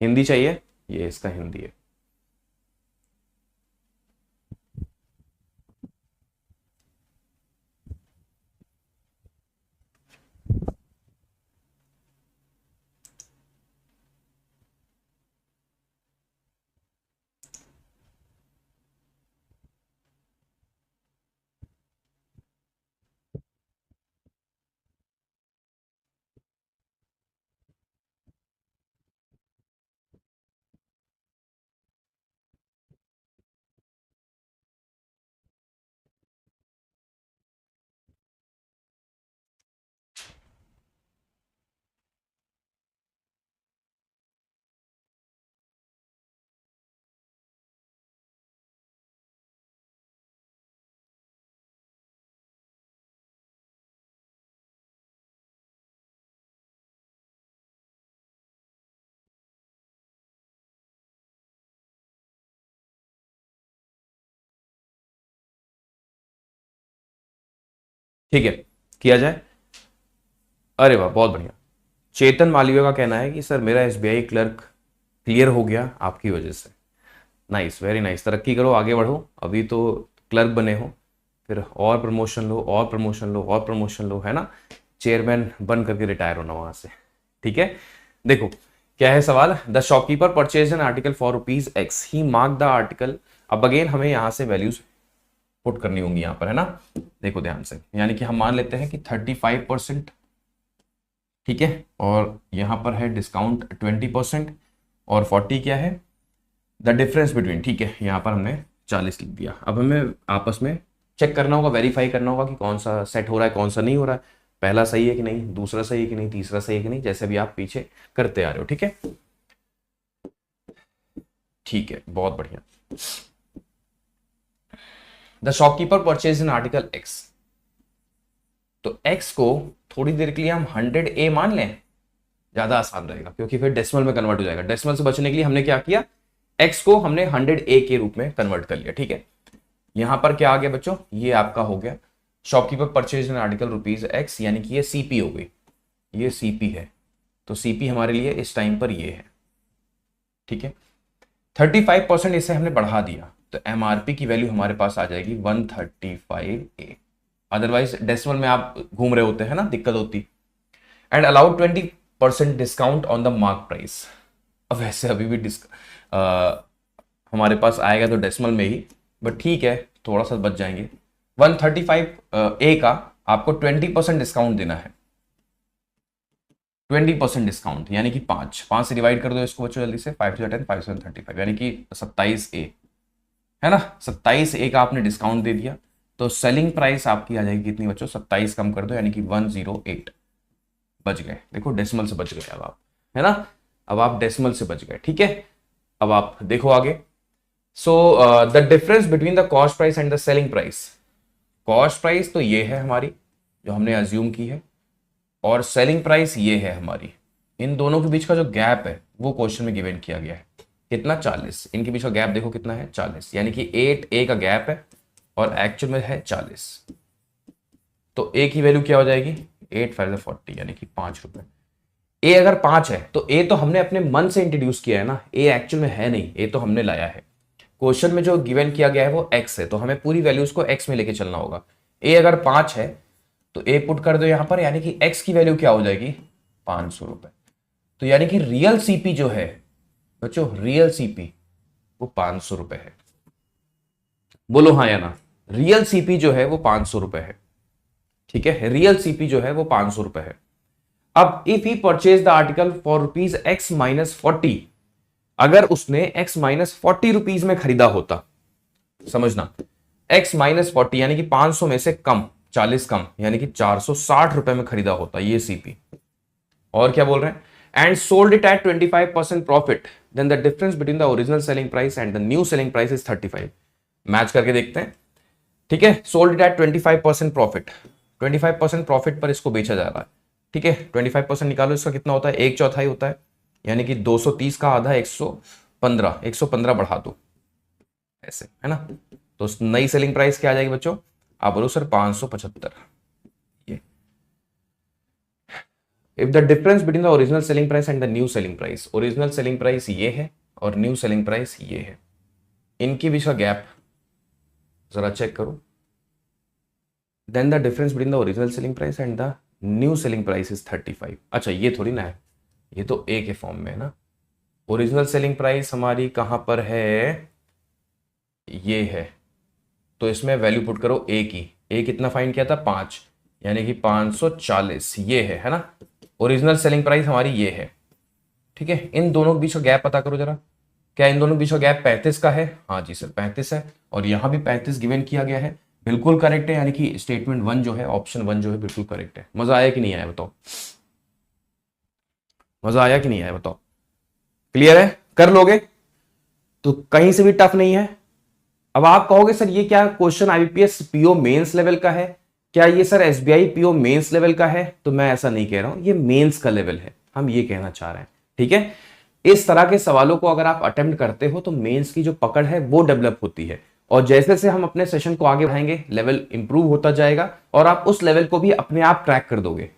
हिंदी चाहिए, ये इसका हिंदी है। ठीक है, किया जाए। अरे वाह, बहुत बढ़िया। चेतन मालवीय का कहना है कि सर मेरा एसबीआई क्लर्क क्लियर हो गया आपकी वजह से। नाइस, वेरी नाइस, तरक्की करो, आगे बढ़ो, अभी तो क्लर्क बने हो, फिर और प्रमोशन लो और प्रमोशन लो और प्रमोशन लो, है ना। चेयरमैन बन करके रिटायर होना वहां से। ठीक है, देखो क्या है सवाल। The shopkeeper purchase an article for rupees x, he mark the article. अब अगेन हमें यहां से वैल्यूज पुट करनी होंगी यहाँ पर, है ना। देखो ध्यान से, यानी कि हम मान लेते हैं कि 35%, ठीक है, और यहां पर है डिस्काउंट 20%, और 40 क्या है, द डिफरेंस बिटवीन, ठीक है, यहाँ पर हमने 40 लिख दिया। अब हमें आपस में चेक करना होगा, वेरीफाई करना होगा कि कौन सा सेट हो रहा है कौन सा नहीं हो रहा है, पहला सही है कि नहीं, दूसरा सही है कि नहीं, तीसरा सही है कि नहीं, जैसे भी आप पीछे करते आ रहे हो। ठीक है, ठीक है, बहुत बढ़िया। The shopkeeper purchase in article x, तो एक्स को थोड़ी देर के लिए हम 100A मान लें, ज्यादा आसान रहेगा, क्योंकि फिर डेसिमल में कन्वर्ट हो जाएगा। डेसिमल से बचने के लिए हमने क्या किया, एक्स को हमने 100A के रूप में कन्वर्ट कर लिया। ठीक है, यहां पर क्या आ गया बच्चों, ये आपका हो गया shopkeeper purchase an article rupees x, यानी कि ये सीपी हो गई, ये सीपी है। तो सीपी हमारे लिए इस टाइम पर ये है। ठीक है, 35% इसे हमने बढ़ा दिया, तो एमआरपी की वैल्यू हमारे पास आ जाएगी 135A। अदरवाइज डेसिमल में आप घूम रहे होते हैं ना, दिक्कत होती। And allowed 20% discount on the mark price. अब वैसे अभी भी हमारे पास आएगा तो डेसिमल में ही, बट ठीक है, थोड़ा सा बच जाएंगे। 135A का आपको 20% डिस्काउंट देना है। 20% डिस्काउंट यानी कि 5 से डिवाइड कर दो इसको बच्चों जल्दी से, 5 10, 5 7 35, यानी कि 27A, है ना। 27A का आपने डिस्काउंट दे दिया, तो सेलिंग प्राइस आपकी आ जाएगी कितनी बच्चों, 27 कम कर दो यानी कि 108। बच गए, देखो डेसिमल से बच गए अब आप, है ना। अब आप डेसिमल से बच गए। ठीक है, अब आप देखो आगे। So the difference between the cost price and the selling price, cost price तो ये है हमारी जो हमने अज्यूम की है, और सेलिंग प्राइस ये है हमारी। इन दोनों के बीच का जो गैप है वो क्वेश्चन में गिवन किया गया है, कितना, 40। इनके बीच का गैप देखो कितना है, 40, यानी कि 8A का गैप है और एक्चुअल में है 40। तो ए की वैल्यू क्या हो जाएगी, 8 5 40, यानी कि 5 रुपए। ए अगर 5 है तो ए तो हमने अपने मन से इंट्रोड्यूस किया है ना, ए एक्चुअल में है नहीं, ए तो हमने लाया है। क्वेश्चन में जो गिवन किया गया है वो एक्स है, तो हमें पूरी वैल्यूज को एक्स में लेके चलना होगा। ए अगर 5 है तो ए पुट कर दो यहां पर, यानी कि एक्स की वैल्यू क्या हो जाएगी, 500 रुपए। तो यानी कि रियल सीपी जो है बच्चों, रियल सीपी वो 500 रुपए है। बोलो हाँ या ना, रियल सीपी जो है वो 500 रुपए है। ठीक है, रियल सीपी जो है वो 500 रुपए है। अब if he purchase the article for rupees x minus 40, अगर उसने एक्स माइनस 40 रुपीज में खरीदा होता, समझना, एक्स माइनस 40 यानी कि 500 में से कम, 40 कम, यानी कि 460 रुपए में खरीदा होता ये सीपी। और क्या बोल रहे हैं, and sold it at 25% profit, then the difference between the original selling price and the new selling price is 35। Match करके देखते हैं। ठीक है, sold it at 25% profit, 25% profit पर इसको बेचा जा रहा है। ठीक है, 25% निकालो, इसका कितना होता है, 1/4 होता है, यानी कि 230 का आधा 115, 115 बढ़ा दो ऐसे, है ना। तो नई सेलिंग प्राइस क्या आ जाएगी बच्चों, आप बोलो सर 575। ये if the difference between the original selling price and the new selling price, original selling price ये है और न्यू सेलिंग प्राइस ये है, इनके बीच का गैप जरा चेक करो, then the difference between the original selling price and the new selling price is 35। अच्छा ये थोड़ी ना है, ये तो ए के फॉर्म में है ना। ओरिजिनल सेलिंग प्राइस हमारी कहां पर है, ये है, तो इसमें वैल्यू पुट करो ए की, ए कितना फाइंड किया था 5, यानी कि 540 ये है ना। ओरिजिनल सेलिंग प्राइस हमारी ये है, ठीक है। इन दोनों के बीच का गैप पता करो जरा, क्या इन दोनों के बीच का गैप 35 का है? हाँ जी सर 35 है, और यहां भी 35 गिवन किया गया है, बिल्कुल करेक्ट है, यानी कि स्टेटमेंट 1 जो है, ऑप्शन 1 जो है बिल्कुल करेक्ट है। मजा आया कि नहीं आया बताओ, मजा आया कि नहीं आया बताओ, क्लियर है, कर लोगे तो कहीं से भी टफ नहीं है। अब आप कहोगे सर ये क्या question IBPS PO mains level का है, क्या ये sir SBI PO mains level का है? तो मैं ऐसा नहीं कह रहा हूं, ये मेंस का लेवल है, हम ये कहना चाह रहे हैं, ठीक है। इस तरह के सवालों को अगर आप अटेम्प्ट करते हो तो मेंस की जो पकड़ है वो डेवलप होती है, और जैसे जैसे हम अपने सेशन को आगे बढ़ाएंगे लेवल इंप्रूव होता जाएगा और आप उस लेवल को भी अपने आप ट्रैक कर दोगे,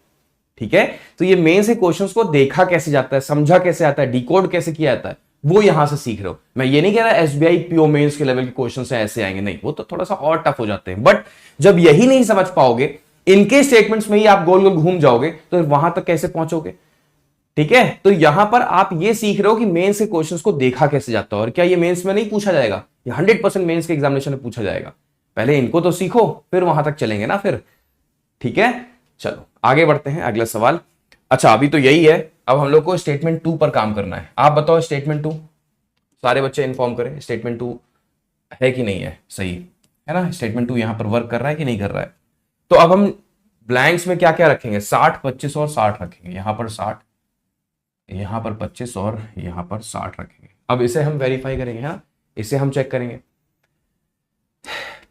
ठीक है। तो ये मेंस के क्वेश्चंस को देखा कैसे जाता है, समझा कैसे आता है, डिकोड कैसे किया जाता है, वो यहां से सीख रहे हो। मैं ये नहीं कह रहा एसबीआई पीओ मेंस के लेवल के क्वेश्चन से ऐसे आएंगे, नहीं, वो तो थोड़ा सा और टफ हो जाते हैं। बट जब यही नहीं समझ पाओगे, इनके स्टेटमेंट्स में ही आप गोल गोल घूम जाओगे, तो वहां तक कैसे पहुंचोगे, ठीक है। तो यहां पर आप ये सीख रहे हो कि मेंस के क्वेश्चंस को देखा कैसे जाता है, और क्या ये मेंस में नहीं पूछा जाएगा, ये 100% मेंस के एग्जामिनेशन में पूछा जाएगा। पहले इनको तो सीखो, फिर वहां तक चलेंगे ना फिर, ठीक है। चलो आगे बढ़ते हैं, अगला सवाल। अच्छा अभी तो यही है, अब हम लोग को स्टेटमेंट 2 पर काम करना है। आप बताओ स्टेटमेंट 2, सारे बच्चे इन्फॉर्म करें स्टेटमेंट 2 है कि नहीं है, सही है ना, स्टेटमेंट 2 यहां पर वर्क कर रहा है कि नहीं कर रहा है। तो अब हम ब्लैंक्स में क्या क्या रखेंगे, 60, 25 और 60 रखेंगे, यहां पर 60, यहां पर 25 और यहां पर 60 रखेंगे। अब इसे हम वेरीफाई करेंगे, हाँ इसे हम चेक करेंगे,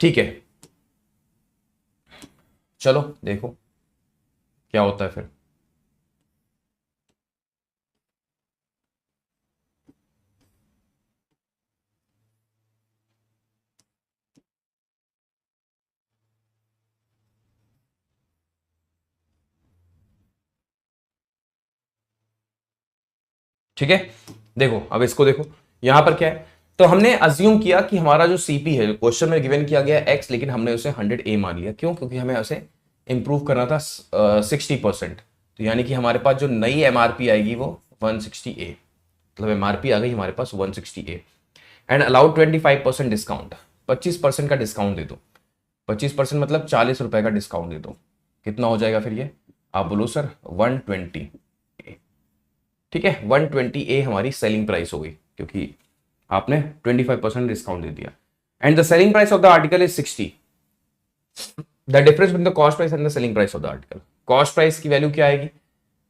ठीक है। चलो देखो क्या होता है फिर। ठीक है, देखो अब इसको देखो, यहां पर क्या है, तो हमने अज्यूम किया कि हमारा जो सीपी है, क्वेश्चन में गिवन किया गया एक्स, लेकिन हमने उसे 100 ए मान लिया, क्यों, क्योंकि हमें उसे इंप्रूव करना था 60%। तो यानी कि हमारे पास जो नई एमआरपी आएगी वो 160 ए, मतलब एमआरपी आ गई हमारे पास 160 ए, एंड अलाउड 25% डिस्काउंट, 25% का डिस्काउंट दे दो, 25% मतलब 40 रुपए का डिस्काउंट दे दो, कितना हो जाएगा फिर ये, आप बोलो सर 120, ठीक है। 120 ए हमारी सेलिंग प्राइस हो गई, क्योंकि आपने 25% डिस्काउंट दे दिया, and the selling price of the article is 60। The difference between the cost price and the selling price of the article, cost price की वैल्यू क्या आएगी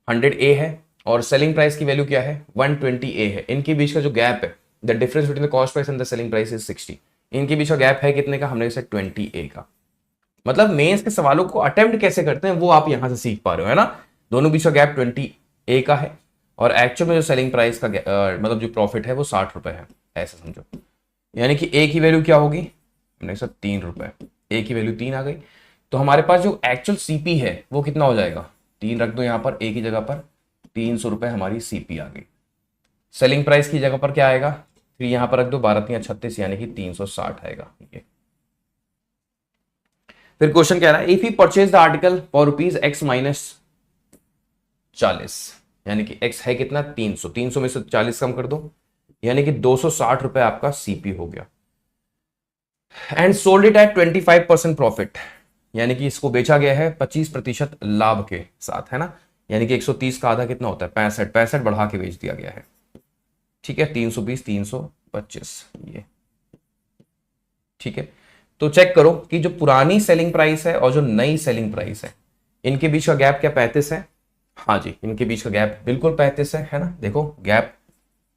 100 ए है, और सेलिंग प्राइस की वैल्यू क्या है 120 ए है। इनके बीच का जो गैप है, the difference between the cost price and the selling price is 60, इनके बीच का गैप है कितने का, हमने इसे 20 ए का। मतलब मेंस के सवालों को अटेम्प्ट कैसे करते हैं वो आप यहां से सीख पा रहे हो, है ना। दोनों बीच का गैप 20 ए का है, और एक्चुअल में जो सेलिंग प्राइस का मतलब जो प्रॉफिट है वो 60 रुपए है, ऐसा समझो। यानी कि ए की वैल्यू क्या होगी, हमने सर 3 रुपए, ए की वैल्यू 3 आ गई, तो हमारे पास जो एक्चुअल सीपी है वो कितना हो जाएगा, 3 रख दो यहां पर ए की जगह पर, 300 रुपए हमारी सीपी आ गई। सेलिंग प्राइस की जगह पर क्या आएगा, फिर यहां पर रख दो 12×3=36, यानी कि 360 आएगा ये। फिर क्वेश्चन कह रहा है if you purchase the article for rupees x minus 40, यानी कि x है कितना 300, 300 में से 40 कम कर दो, यानी कि 260 रुपए आपका सीपी हो गया, and sold it at 25% profit, यानी कि इसको बेचा गया है 25% लाभ के साथ, है ना। यानी कि 130 का आधा कितना होता है 65, 65 बढ़ा के बेच दिया गया है, ठीक है। 320, 325 ये, ठीक है। तो चेक करो कि जो पुरानी सेलिंग प्राइस है और जो नई सेलिंग प्राइस है, इनके बीच का गैप क्या 35 है, हाँ जी इनके बीच का गैप बिल्कुल 35 है ना, देखो गैप,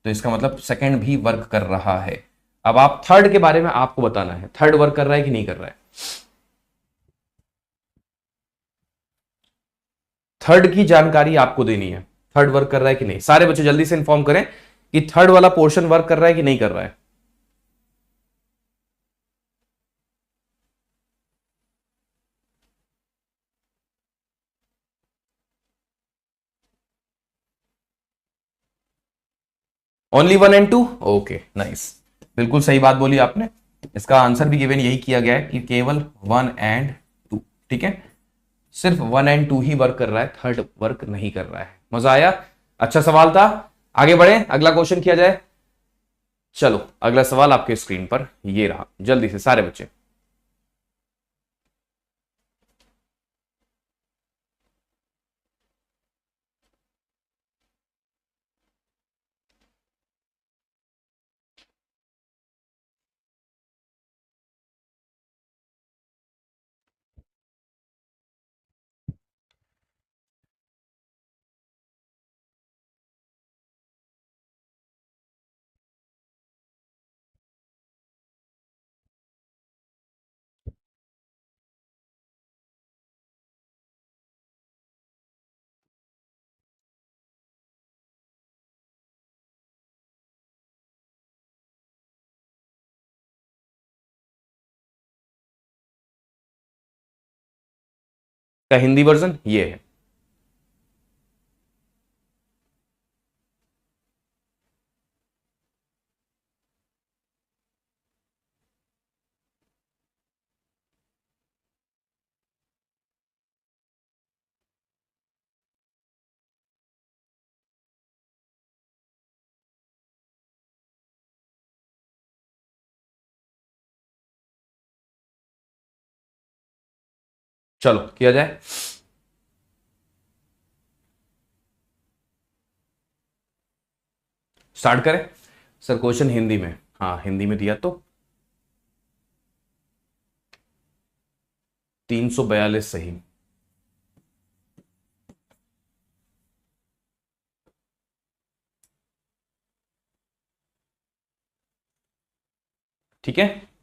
तो इसका मतलब सेकंड भी वर्क कर रहा है। अब आप थर्ड के बारे में आपको बताना है, थर्ड वर्क कर रहा है कि नहीं कर रहा है, थर्ड की जानकारी आपको देनी है, थर्ड वर्क कर रहा है कि नहीं। सारे बच्चे जल्दी से इंफॉर्म करें कि थर्ड वाला पोर्शन वर्क कर रहा है कि नहीं कर रहा है। ओनली 1 and 2, ओके नाइस, बिल्कुल सही बात बोली आपने। इसका आंसर भी गिवन यही किया गया है कि केवल 1 and 2, ठीक है, सिर्फ 1 and 2 ही वर्क कर रहा है, थर्ड वर्क नहीं कर रहा है। मजा आया, अच्छा सवाल था। आगे बढ़े, अगला क्वेश्चन किया जाए। चलो अगला सवाल आपके स्क्रीन पर ये रहा, जल्दी से सारे बच्चे। का हिंदी वर्जन ये है। चलो किया जाए। स्टार्ट करें। सर क्वेश्चन हिंदी में, हाँ हिंदी में दिया तो 342 सही। ठीक है,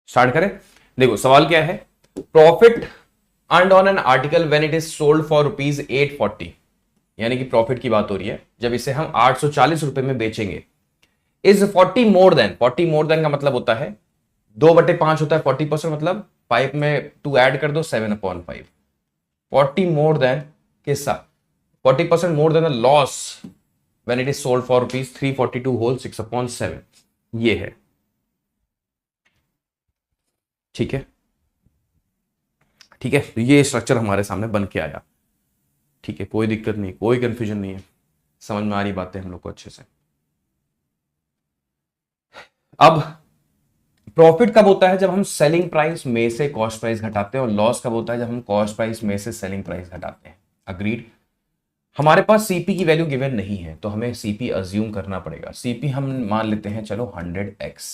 स्टार्ट करें। देखो सवाल क्या है, profit earned on an article when it is sold for ₹840, यानी कि प्रॉफिट की बात हो रही है जब इसे हम 840 रुपए में बेचेंगे। इज 40 मोर देन का मतलब होता है 2/5 होता है 40%, मतलब 5 में 2 ऐड कर दो 7/5। 40 मोर देन के साथ 40% more than the loss when it is sold for ₹342 whole 6/7, ये है। ठीक है, ठीक है, तो ये स्ट्रक्चर हमारे सामने बन के आया। ठीक है, कोई दिक्कत नहीं, कोई कंफ्यूजन नहीं है, समझ में आ रही बातें हम लोग को अच्छे से। अब प्रॉफिट कब होता है, जब हम सेलिंग प्राइस में से कॉस्ट प्राइस घटाते हैं, और लॉस कब होता है जब हम कॉस्ट प्राइस में से सेलिंग प्राइस घटाते हैं। अग्रीड। हमारे पास सीपी की वैल्यू गिवन नहीं है तो हमें सीपी अज्यूम करना पड़ेगा। सीपी हम मान लेते हैं चलो 100x,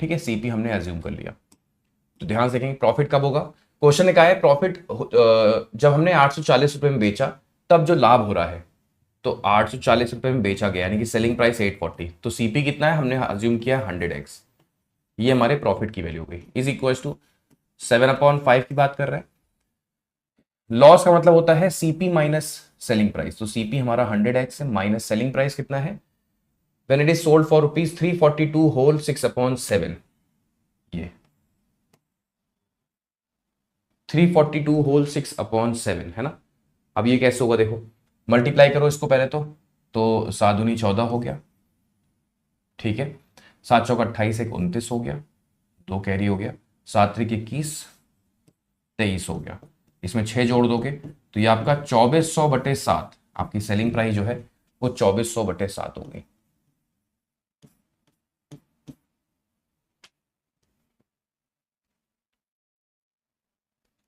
ठीक है, सीपी हमने अज्यूम कर लिया। तो ध्यान से देखेंगे प्रॉफिट कब होगा। क्वेश्चन ने कहा है प्रॉफिट जब हमने 840 रुपए में बेचा तब जो लाभ हो रहा है, तो 840 रुपए में बेचा गया यानी कि सेलिंग प्राइस 840, तो सीपी कितना है, हमने अज्यूम किया 100x, ये हमारे प्रॉफिट की वैल्यू हो गई। इज इक्वल टू 7/5 की बात कर रहे हैं। लॉस का मतलब होता है सीपी माइनस सेलिंग प्राइस, तो सीपी हमारा 100x है माइनस सेलिंग प्राइस कितना है, when it is sold for ₹342 whole 6/7, ये 342 होल 6/7 है ना। अब ये कैसे होगा, देखो मल्टीप्लाई करो इसको पहले तो 7 दूनी 14 हो गया, ठीक है, 7 चौका 28, 1 29 हो गया, 2 कैरी हो गया, 7 त्रिक 21, 23 हो गया। इसमें 6 जोड़ दोगे तो ये आपका 2400/7, आपकी सेलिंग प्राइस जो है वो 2400/7 होगी।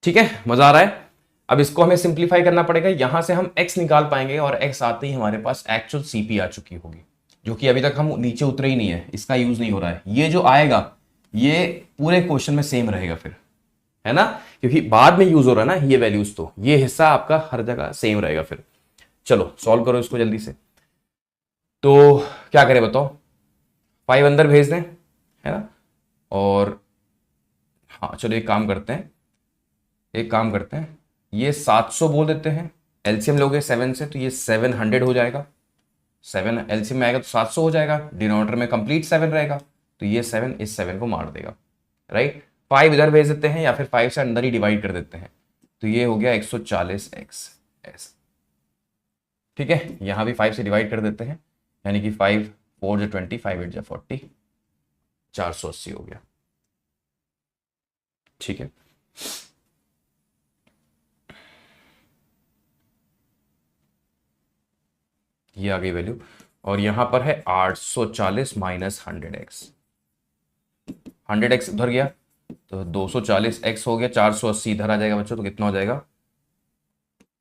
ठीक है, मजा आ रहा है। अब इसको हमें सिंप्लीफाई करना पड़ेगा, यहां से हम x निकाल पाएंगे और x आते ही हमारे पास एक्चुअल सीपी आ चुकी होगी, जो कि अभी तक हम नीचे उतरे ही नहीं है, इसका यूज नहीं हो रहा है। ये जो आएगा ये पूरे क्वेश्चन में सेम रहेगा फिर, है ना, क्योंकि बाद में यूज हो रहा है ना ये वैल्यूज, तो ये हिस्सा आपका हर जगह सेम रहेगा फिर। चलो सॉल्व करो इसको जल्दी से। तो क्या करें बताओ, 5 अंदर भेज दें, है ना, और हाँ चलो एक काम करते हैं, ये 700 बोल देते हैं, एलसीएम लोगे 7 से तो ये 700 हो जाएगा, 7 एलसीएम में आएगा तो 700 हो जाएगा, डिनोमिनेटर में कंप्लीट 7 रहेगा, तो ये 7 इस 7 को मार देगा। राइट। 5 इधर भेज देते हैं या फिर 5 से अंदर ही डिवाइड कर देते हैं, तो ये हो गया 140x ऐसे, ठीक है। यहां भी 5 से डिवाइड कर देते हैं, यानी कि 5 4 जो 20, 5 8 जो 40, 480 हो गया, ठीक है। ये आ गई वैल्यू, और यहां पर है 840 माइनस 100x, 100x उधर गया तो 240x हो गया, 480 इधर आ जाएगा बच्चों, तो कितना हो जाएगा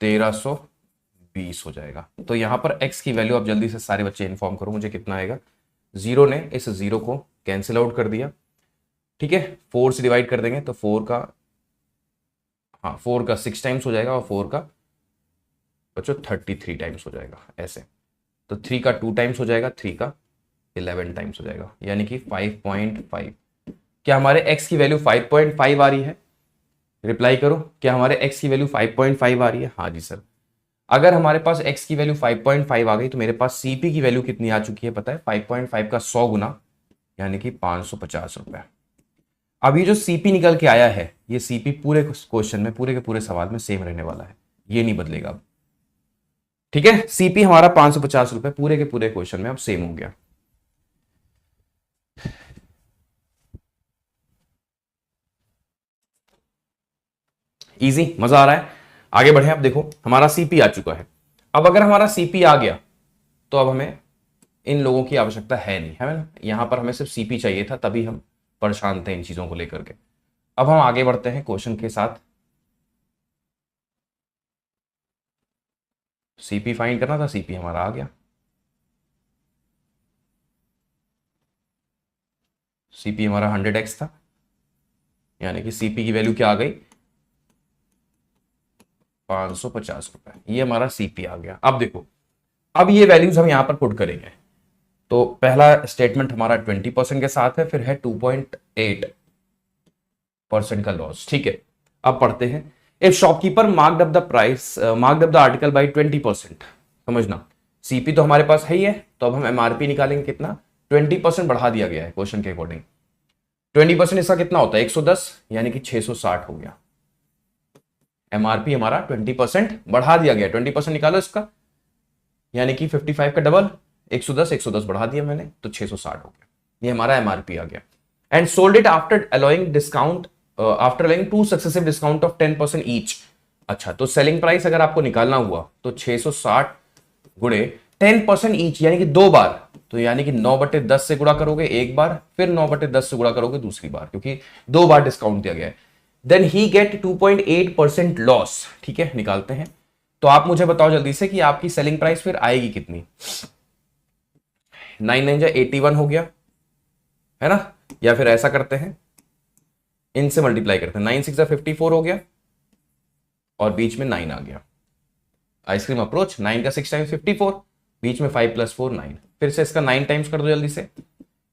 1320 हो जाएगा। तो यहां पर x की वैल्यू आप जल्दी से सारे बच्चे इन्फॉर्म करो मुझे कितना आएगा। जीरो ने इस जीरो को कैंसिल आउट कर दिया, ठीक है। 4 से डिवाइड कर देंगे तो 4 का, हाँ 4 का 6 टाइम्स हो जाएगा, और 4 का बच्चों 33 टाइम्स हो जाएगा ऐसे। तो 3 का 2 टाइम्स हो जाएगा, 3 का 11 टाइम्स हो जाएगा, यानी कि 5.5। क्या हमारे x की वैल्यू 5.5 आ रही है? रिप्लाई करो, क्या हमारे x की वैल्यू 5.5 आ रही है? हाँ जी सर। अगर हमारे पास x की वैल्यू 5.5 आ गई तो मेरे पास CP की वैल्यू कितनी आ चुकी है पता है? 5.5 का 100 गुना, यानी कि 550 रुपए। अब ये जो CP निकल के आया है, ये CP पूरे क्वेश्चन में, पूरे के पूरे सवाल में सेम रहने वाला है, ये नहीं बदलेगा अब, ठीक है। CP हमारा 550 रुपए पूरे के पूरे क्वेश्चन में अब सेम हो गया। इजी, मजा आ रहा है? आगे बढ़े। अब देखो हमारा CP आ चुका है। अब अगर हमारा CP आ गया तो अब हमें इन लोगों की आवश्यकता है नहीं, है ना। यहां पर हमें सिर्फ CP चाहिए था, तभी हम परेशान थे इन चीजों को लेकर के। अब हम आगे बढ़ते हैं क्वेश्चन के साथ। CP फाइंड करना था, CP हमारा आ गया। CP हमारा 100x था, यानी कि CP की वैल्यू क्या आ गई? 550 रुपए। ये हमारा CP आ गया। अब देखो, अब ये वैल्यूज हम यहां पर पुट करेंगे। तो पहला स्टेटमेंट हमारा 20% के साथ है, फिर है 2.8% का लॉस, ठीक है। अब पढ़ते हैं। If shopkeeper marked up the price, marked up the article by 20%, समझना CP तो हमारे पास है ही है, तो अब हम MRP निकालेंगे कितना? 20% बढ़ा दिया गया है क्वेश्चन के अकॉर्डिंग। 20% इसका कितना होता है? 110, यानी कि 660 हो गया। MRP हमारा 20% बढ़ा दिया गया, 20% निकालो इसका, यानी कि 55 का डबल, 110 बढ़ा दिया मैंने, तो 660 हो गया। ये हमारा MRP आ गया। And sold it after allowing discount, after allowing 2 successive discount of 10% each. अच्छा, तो सेलिंग प्राइस अगर आपको निकालना हुआ तो 660 गुणे 10% ईच, यानी कि 2 बार, तो यानी कि 9/10 से गुणा करोगे एक बार, फिर 9/10 से गुणा करोगे दूसरी बार, क्योंकि 2 बार डिस्काउंट दिया गया है। देन ही गेट 2.8% लॉस, ठीक है। निकालते हैं। तो आप मुझे बताओ जल्दी से कि आपकी सेलिंग प्राइस फिर आएगी कितनी? 9 9 81 हो गया, है ना। या फिर ऐसा करते हैं, इनसे मल्टीप्लाई करते हैं, 9 6 54 हो गया, और बीच में 9 आ गया। आइसक्रीम अप्रोच, 9 का 6 टाइम्स 54, बीच में 5 + 4 9, फिर से इसका 9 टाइम्स कर दो जल्दी से,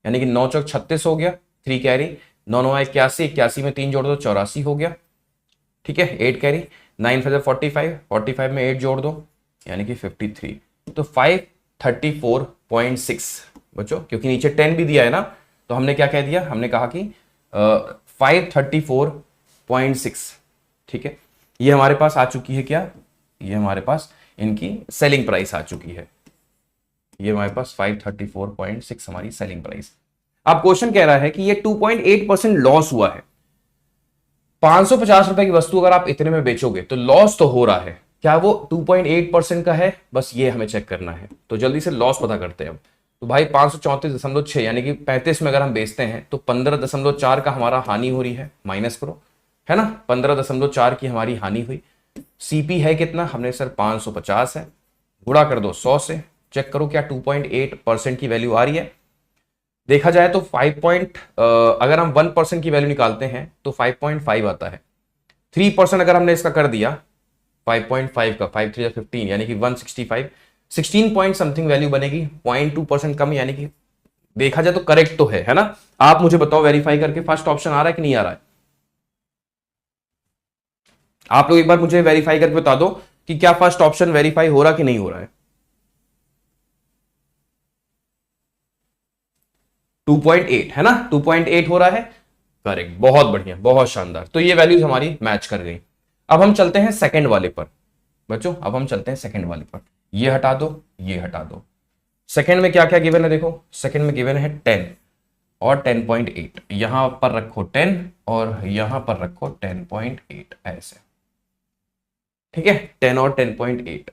यानी कि 9 चौक 36 हो गया, 3 कैरी, 9 9 81, 81 में 3 जोड़ दो 84 हो गया, ठीक है। 8 कैरी, 9 5 45, 45 में 8 जोड़ दो, यानी कि 53। तो 534.6 बच्चों, क्योंकि नीचे 10 भी दिया है ना, तो हमने क्या कह दिया? हमने कहा कि 534.6, ठीक है। ये हमारे पास आ चुकी है क्या? ये हमारे पास इनकी सेलिंग प्राइस आ चुकी है। ये हमारे पास 534.6 हमारी सेलिंग प्राइस। अब क्वेश्चन कह रहा है कि ये 2.8% लॉस हुआ है। 550 रुपए की वस्तु अगर आप इतने में बेचोगे तो लॉस तो हो रहा है, क्या वो 2.8% का है? बस ये हमें चेक करना है। तो जल्दी से लॉस पता करते हैं अब। तो भाई 534.6, यानी कि 35 में अगर हम बेचते हैं तो 15.4 का हमारा हानि हो रही है, माइनस करो, है ना। 15.4 की हमारी हानि हुई। CP है कितना? हमने सर 550 है, गुणा कर दो 100 से, चेक करो क्या 2.8% की वैल्यू आ रही है। देखा जाए तो अगर हम 1% की वैल्यू निकालते हैं तो 5.5 आता है। 3% अगर हमने इसका कर दिया 5.5 का, 5 3 15, यानी कि 165, 16 पॉइंट समथिंग वैल्यू बनेगी, 0.2% कम, यानी कि देखा जाए तो करेक्ट तो है ना। आप मुझे बताओ वेरीफाई करके फर्स्ट ऑप्शन आ रहा है कि नहीं आ रहा है? आप लोग एक बार मुझे वेरीफाई करके बता दो कि क्या फर्स्ट ऑप्शन वेरीफाई हो रहा कि नहीं हो रहा है। 2.8 है ना, 2.8 हो रहा है। करेक्ट, बहुत बढ़िया, बहुत शानदार। तो ये वैल्यूज हमारी मैच कर गई। अब हम चलते हैं सेकंड वाले पर बच्चों, अब हम चलते हैं सेकंड वाले पर। ये हटा दो, ये हटा दो। सेकंड में क्या क्या गिवन है देखो, सेकंड में गिवन है 10 और 10.8। यहां पर रखो 10 और यहां पर रखो 10.8 ऐसे, ठीक है, 10 और 10.8,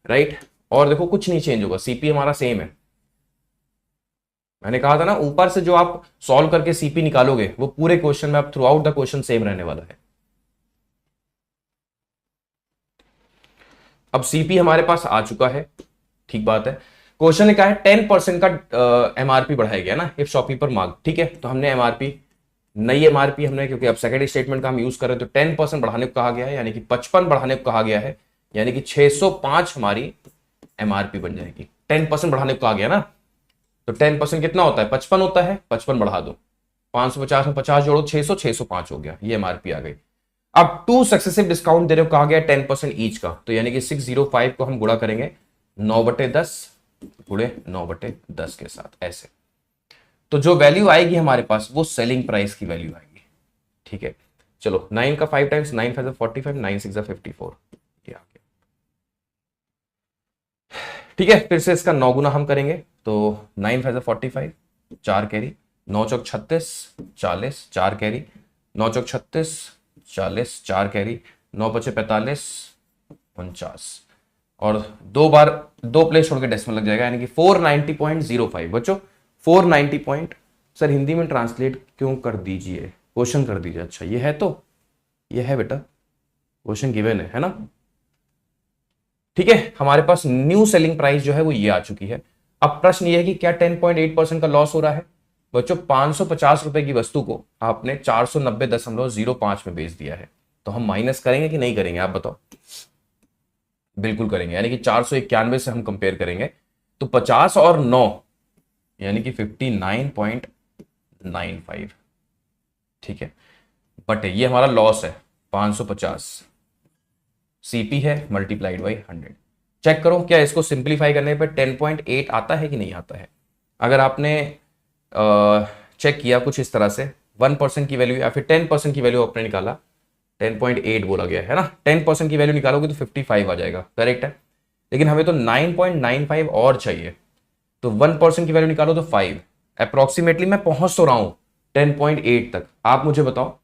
राइट। और देखो कुछ नहीं चेंज होगा, सीपी हमारा सेम है। मैंने कहा था ना, ऊपर से जो आप सॉल्व करके सीपी निकालोगे वो पूरे क्वेश्चन में, आप through out the question same रहने वाला है। अब सीपी हमारे पास आ चुका है, ठीक बात है। क्वेश्चन ने कहा है 10% का एमआरपी बढ़ाया गया ना, इफ शॉपकीपर मांग, ठीक है। तो हमने एमआरपी, नई एमआरपी हमने, क्योंकि अब सेकंड स्टेटमेंट का हम यूज कर रहे हैं, तो 10% बढ़ाने को कहा गया है, यानी कि 55 बढ़ाने को कहा गया है, यानी कि 605 हमारी एमआरपी बन जाएगी। 10% बढ़ाने को कहा गया ना, तो 10% कितना होता है, 55 होता है, 55 बढ़ा दो, 550 में 50 जोड़ो, 600, 605 हो गया, ये एमआरपी आ गई। अब 2 सक्सेसिव डिस्काउंट दे रहे हो, कहा गया 10% ईच का, तो यानी कि 605 को हम गुणा करेंगे 9/10 गुणे 9/10 के साथ ऐसे। तो जो वैल्यू आएगी हमारे पास वो सेलिंग प्राइस की वैल्यू आएगी, ठीक है। चलो 9 का 5 टाइम्स, 9 5 45, 9 6 54, ये आ गया, ठीक है। फिर से इसका 9 गुना हम करेंगे, तो 9 5 45, 4 कैरी, 9 चौक 36, 40, 4 कैरी, 9 चौक 36, 40, 4 कैरी, 9 पचे 45, 49, और 2 बार 2 प्लेस छोड़ के डेसिमल लग जाएगा, यानी कि 490.05 बच्चों, 490 पॉइंट। सर हिंदी में ट्रांसलेट क्यों कर दीजिए, क्वेश्चन कर दीजिए। अच्छा ये है, तो ये है बेटा, क्वेश्चन गिवन है ना, ठीक है। हमारे पास न्यू सेलिंग प्राइस जो है वो ये आ चुकी है। अब प्रश्न ये है कि क्या 10.8% का लॉस हो रहा है बच्चों। 550 रुपए की वस्तु को आपने 490.05 में बेच दिया है, तो हम माइनस करेंगे कि नहीं करेंगे, आप बताओ। बिल्कुल करेंगे, यानी कि 491 से हम कंपेयर करेंगे, तो 50 और 9 यानी कि 59.95, ठीक है। बट ये हमारा लॉस है 550, सीपी है मल्टीप्लाइड बाई 100। चेक करो क्या इसको सिंप्लीफाई करने पे 10.8 आता है कि नहीं आता है। अगर आपने चेक किया कुछ इस तरह से, 1% की वैल्यू या फिर 10% की वैल्यू आपने निकाला, 10.8 बोला गया है ना, 10% की वैल्यू निकालोगे तो 55 आ जाएगा, करेक्ट है। लेकिन हमें तो 9.95 और चाहिए, तो 1% की वैल्यू निकालो तो 5, अप्रोक्सीमेटली मैं पहुंच तो रहा हूं 10.8 तक। आप मुझे बताओ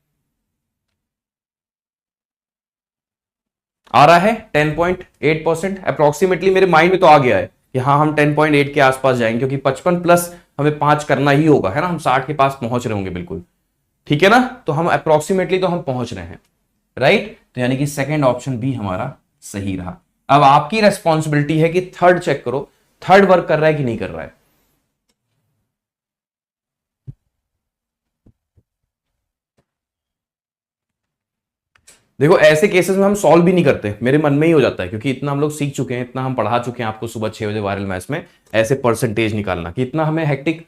आ रहा है 10.8%? अप्रोक्सीमेटली मेरे माइंड में तो आ गया है कि हाँ हम 10.8 के आसपास जाएंगे, क्योंकि 55 प्लस हमें 5 करना ही होगा, है ना, हम 60 के पास पहुंच रहे होंगे बिल्कुल, ठीक है ना। तो हम अप्रोक्सीमेटली तो हम पहुंच रहे हैं, राइट। तो यानी कि सेकंड ऑप्शन भी हमारा सही रहा। अब आपकी रेस्पॉन्सिबिलिटी है कि थर्ड चेक करो, थर्ड वर्क कर रहा है कि नहीं कर रहा है। देखो ऐसे केसेस में हम सॉल्व भी नहीं करते, मेरे मन में ही हो जाता है, क्योंकि इतना हम लोग सीख चुके हैं, इतना हम पढ़ा चुके हैं आपको सुबह 6 बजे वायरल मैथ्स में ऐसे परसेंटेज निकालना, कि इतना हमें हेक्टिक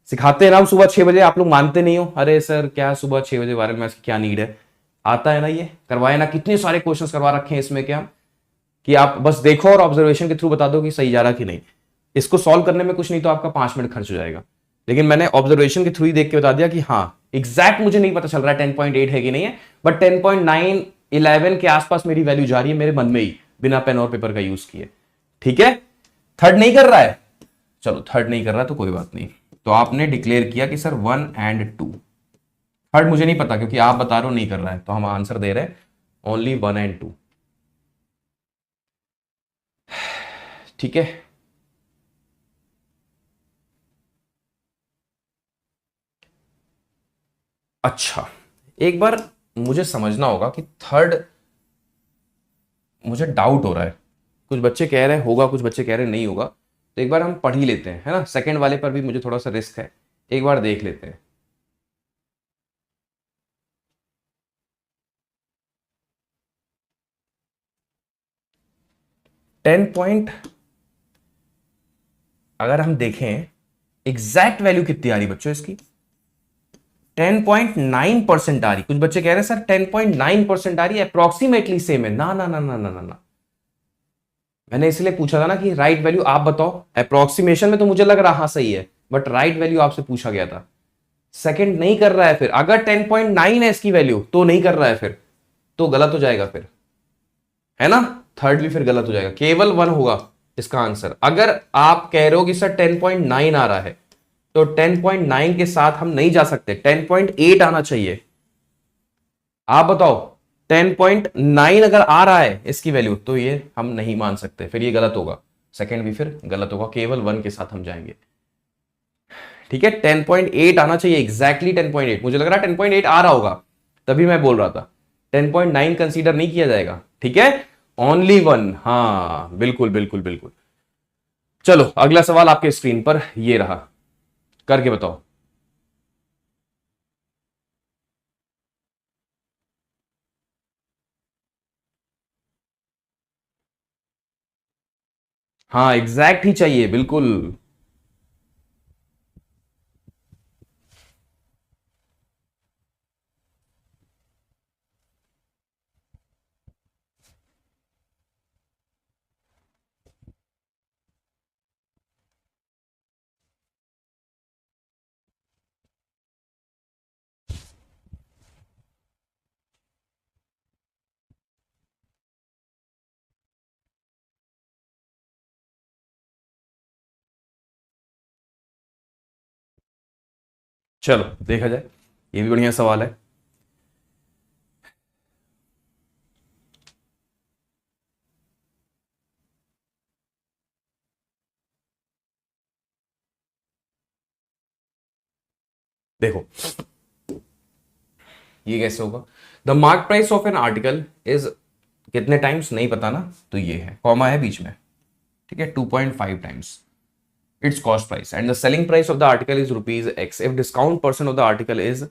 सिखाते हैं ना हम सुबह 6 बजे, आप लोग मानते नहीं हो। अरे सर क्या सुबह 6 बजे वायरल मैथ्स की क्या नीड है, आता है ना, ये करवाए ना, कितने सारे क्वेश्चंस करवा रखे हैं इसमें क्या, कि आप बस देखो और ऑब्जर्वेशन के थ्रू बता दो कि सही जा रहा कि नहीं। इसको सॉल्व करने में कुछ नहीं तो आपका 5 मिनट खर्च हो जाएगा, लेकिन मैंने ऑब्जर्वेशन के थ्रू ही देख के बता दिया कि हाँ एग्जैक्ट मुझे नहीं पता चल रहा है 10.8 है कि नहीं है, बट 10.9 11 के आसपास मेरी वैल्यू जा रही है मेरे मन में ही, बिना पेन और पेपर का यूज किए, ठीक है। थर्ड नहीं कर रहा है, चलो थर्ड नहीं कर रहा तो कोई बात नहीं। तो आपने डिक्लेयर किया कि सर 1 and 2, थर्ड मुझे नहीं पता क्योंकि आप बता रहे हो नहीं कर रहा है, तो हम आंसर दे रहे हैं ओनली 1 and 2, ठीक है। अच्छा एक बार मुझे समझना होगा कि थर्ड, मुझे डाउट हो रहा है, कुछ बच्चे कह रहे हैं होगा, कुछ बच्चे कह रहे हैं नहीं होगा, तो एक बार हम पढ़ ही लेते हैं, है ना। सेकंड वाले पर भी मुझे थोड़ा सा रिस्क है, एक बार देख लेते हैं। टेन पॉइंट अगर हम देखें एग्जैक्ट वैल्यू कितनी आ रही बच्चों इसकी, 10.9% आ रही। कुछ बच्चे कह रहे हैं सर 10.9% आ रही है, अप्रोक्सीमेटली सेम है। ना ना ना ना ना ना ना, मैंने इसलिए पूछा था ना कि राइट वैल्यू आप बताओ, अप्रोक्सीमेशन में तो मुझे लग रहा हाँ सही है, बट राइट वैल्यू आपसे पूछा गया था। सेकंड नहीं कर रहा है, फिर अगर 10.9 है इसकी वैल्यू तो नहीं कर रहा है, फिर तो गलत हो जाएगा, फिर है ना, थर्ड भी फिर गलत हो जाएगा, केवल वन होगा इसका आंसर। अगर आप कह रहे हो कि सर 10.9 आ रहा है तो 10.9 के साथ हम नहीं जा सकते, 10.8 आना चाहिए। आप बताओ 10.9 अगर आ रहा है इसकी वैल्यू तो ये हम नहीं मान सकते, फिर ये गलत होगा, सेकंड भी फिर गलत होगा, केवल वन के साथ हम जाएंगे। ठीक है, 10.8 आना चाहिए, एग्जैक्टली 10.8। मुझे लग रहा है 10.8 आ रहा होगा, तभी मैं बोल रहा था 10.9 कंसीडर नहीं किया जाएगा। ठीक है, ओनली वन, हाँ बिल्कुल बिल्कुल बिल्कुल। चलो अगला सवाल आपके स्क्रीन पर ये रहा, करके बताओ। हाँ एग्जैक्ट ही चाहिए, बिल्कुल। चलो देखा जाए, ये भी बढ़िया सवाल है। देखो ये कैसे होगा, the mark price of an article is, कितने टाइम्स नहीं पता ना, तो ये है, कॉमा है बीच में, ठीक है, 2.5 times its cost price, and the selling price of the article is rupees x if discount percent of the article is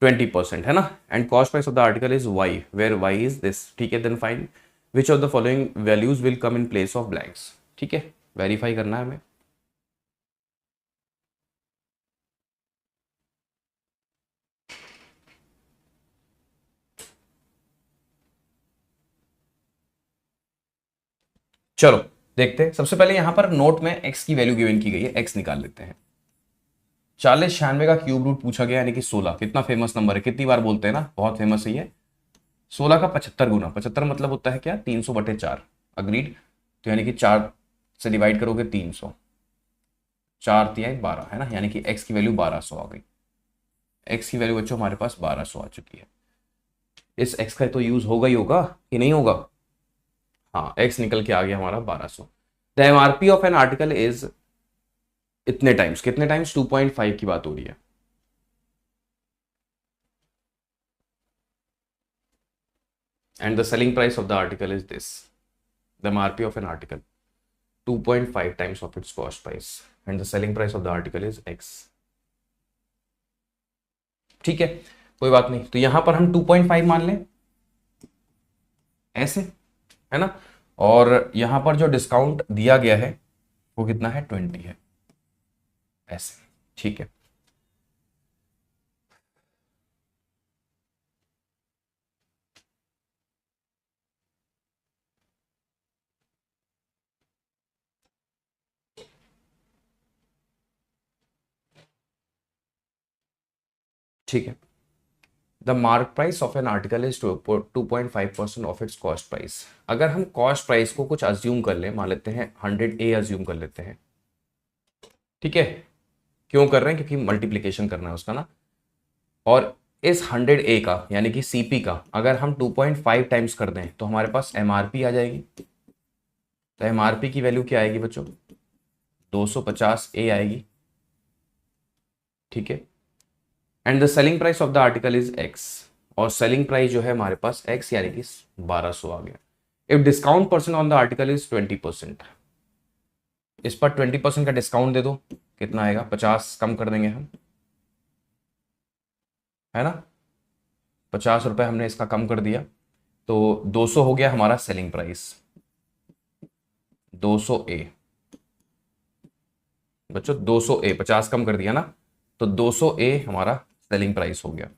20%, है ना, and cost price of the article is y where y is this। ठीक है, then find which of the following values will come in place of blanks। ठीक है, verify करना है हमें। चलो देखते हैं, सबसे पहले यहां पर नोट में x की वैल्यू गिवन की गई है, x निकाल लेते हैं। 4096 का क्यूब रूट पूछा गया, यानी कि 16, कितना फेमस नंबर है, कितनी बार बोलते हैं ना, बहुत फेमस है ये। 16 का 75 गुना, 75 मतलब होता है क्या, 300/4, अग्रीड। तो यानी कि 4 से डिवाइड करोगे 300, 4 तिया 12, है ना, यानी कि x की वैल्यू 1200 आ गई। x की वैल्यू बच्चों हमारे पास 1200 आ चुकी है। इस x का तो यूज होगा ही होगा कि नहीं होगा, हाँ x निकल के आ गया हमारा 1200। The MRP of an article is, इतने टाइम्स, कितने टाइम्स, 2.5 की बात हो रही है। And the selling price of the article is this, the MRP of an article 2.5 times of its cost price and the selling price of the article is x। ठीक है, कोई बात नहीं, तो यहां पर हम 2.5 मान लें ऐसे, है ना, और यहां पर जो डिस्काउंट दिया गया है वो कितना है, 20 है, ऐसे। ठीक है, ठीक है, the mark price of an article is 2.5% of its cost price. अगर हम कॉस्ट प्राइस को कुछ अज्यूम कर लें, मान लेते हैं 100A अज्यूम कर लेते हैं। ठीक है, क्यों कर रहे हैं, क्योंकि मल्टीप्लीकेशन करना है उसका ना, और इस 100A का यानी कि CP का अगर हम 2.5 टाइम्स कर दें तो हमारे पास MRP आ जाएगी। तो MRP की वैल्यू क्या आएगी बच्चों, 250A आएगी। ठीक है, and the selling price of the article is x, और सेलिंग प्राइस जो है हमारे पास x यानी कि 1200 आ गया। If discount percent on the article is 20%, इस पर 20% का डिस्काउंट दे दो, कितना आएगा, 50 कम कर देंगे हम, है ना, 50 रुपए हमने इसका कम कर दिया, तो 200 हो गया हमारा सेलिंग प्राइस, 200A बच्चों, 200A, 50 कम कर दिया ना, तो 200A हमारा सेलिंग प्राइस हो गया।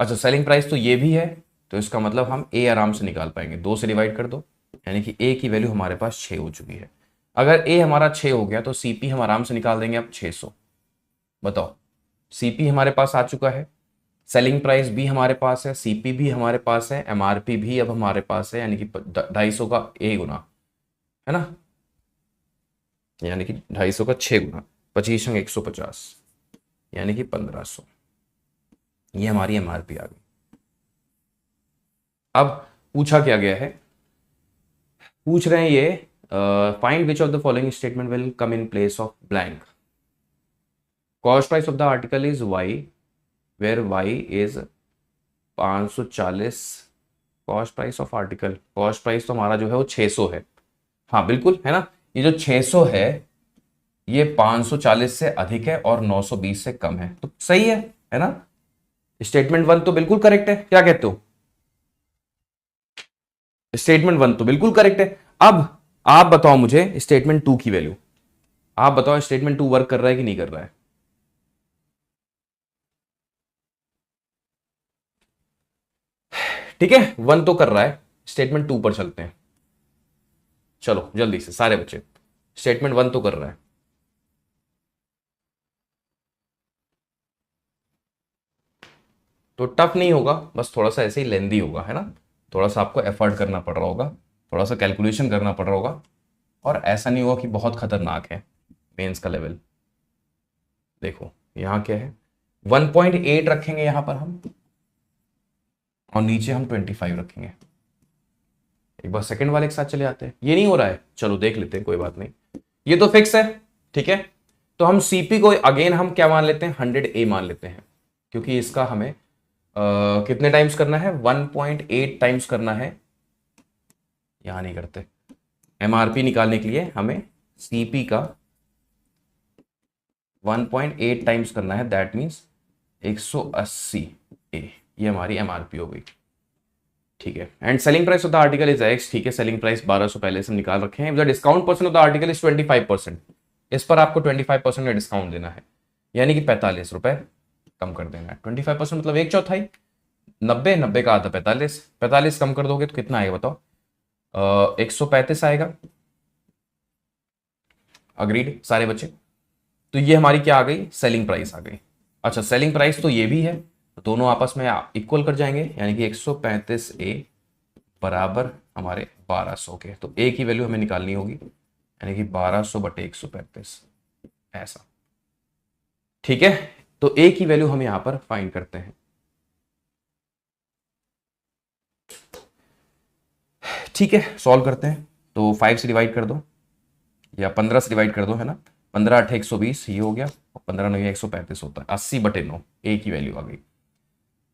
अच्छा सेलिंग प्राइस तो ये भी है, तो इसका मतलब हम A आराम से निकाल पाएंगे, 2 से डिवाइड कर दो, यानी कि A की वैल्यू हमारे पास 6 हो चुकी है। अगर A हमारा 6 हो गया तो CP हम आराम से निकाल देंगे अब 600। बताओ सीपी हमारे पास आ चुका है, सेलिंग प्राइस भी हमारे पास है, सीपी भी हमारे पास है, एमआरपी भी अब हमारे पास है, यानी कि 250 का ए गुना, है ना, यानी कि 250 का 6 गुना, 25 150, यानी कि 1500। ये हमारी एमआरपी आ गई। अब पूछा क्या गया है, पूछ रहे हैं ये find which of the following statement will come in place of blank. Cost price of the article is Y where Y is 540। Cost price of article, cost price तो हमारा जो है वो 600 है, हाँ बिल्कुल है ना, ये जो 600 है ये 540 से अधिक है और 920 से कम है, तो सही है ना। स्टेटमेंट 1 तो बिल्कुल करेक्ट है, क्या कहते हो, स्टेटमेंट 1 तो बिल्कुल करेक्ट है। अब आप बताओ मुझे स्टेटमेंट 2 की वैल्यू, आप बताओ स्टेटमेंट 2 वर्क कर रहा है कि नहीं कर रहा है। ठीक है, 1 तो कर रहा है, स्टेटमेंट 2 पर चलते हैं, चलो जल्दी से सारे बच्चे, स्टेटमेंट 1 तो कर रहा है, तो टफ नहीं होगा, बस थोड़ा सा ऐसे ही लेंदी होगा, है ना, थोड़ा सा आपको एफर्ट करना पड़ रहा होगा, थोड़ा सा कैलकुलेशन करना पड़ रहा होगा, और ऐसा नहीं होगा कि बहुत खतरनाक है मेंस का लेवल। देखो यहाँ क्या है, 1.8 रखेंगे यहां पर हम, और नीचे हम 25 रखेंगे। एक बार सेकंड वाले के साथ चले आते हैं, ये नहीं हो रहा है, चलो देख लेते हैं, कोई बात नहीं, ये तो फिक्स है, ठीक है। तो हम सीपी को अगेन हम क्या मान लेते हैं, 100A मान लेते हैं, क्योंकि इसका हमें कितने टाइम्स करना है, 1.8 टाइम्स करना है, यहां नहीं करते, एमआरपी निकालने के लिए हमें सीपी का 1.8 टाइम्स करना है, दैट मीन्स 180A, ये हमारी एमआरपी हो गई, ठीक है। And selling price of the article is x, ठीक है, सेलिंग प्राइस 1200 पहले से निकाल रखे हैं, the discount percent of the article is 25%, इस पर आपको 25% का डिस्काउंट देना है, यानी कि 45 रुपए कम कर देना है। 25% मतलब 1/4, 90, 90 का आता 45, 45 कम कर दोगे तो कितना आएगा बताओ, 135 आएगा। अग्रीड सारे बच्चे, तो ये हमारी क्या आ गई, सेलिंग प्राइस आ गई। अच्छा सेलिंग प्राइस तो ये भी है, दोनों आपस में इक्वल कर जाएंगे, यानी कि 135A बराबर हमारे 1200 के, तो ए की वैल्यू हमें निकालनी होगी, यानी कि 1200 बटे 135, ऐसा, ठीक है। तो ए की वैल्यू हम यहां पर फाइंड करते हैं, ठीक है, सॉल्व करते हैं। तो 5 से डिवाइड कर दो या 15 से डिवाइड कर दो, है ना, 15 8 120 ये हो गया, और 15 9 135 होता है, 80 बटे 9 ए की वैल्यू आ गई।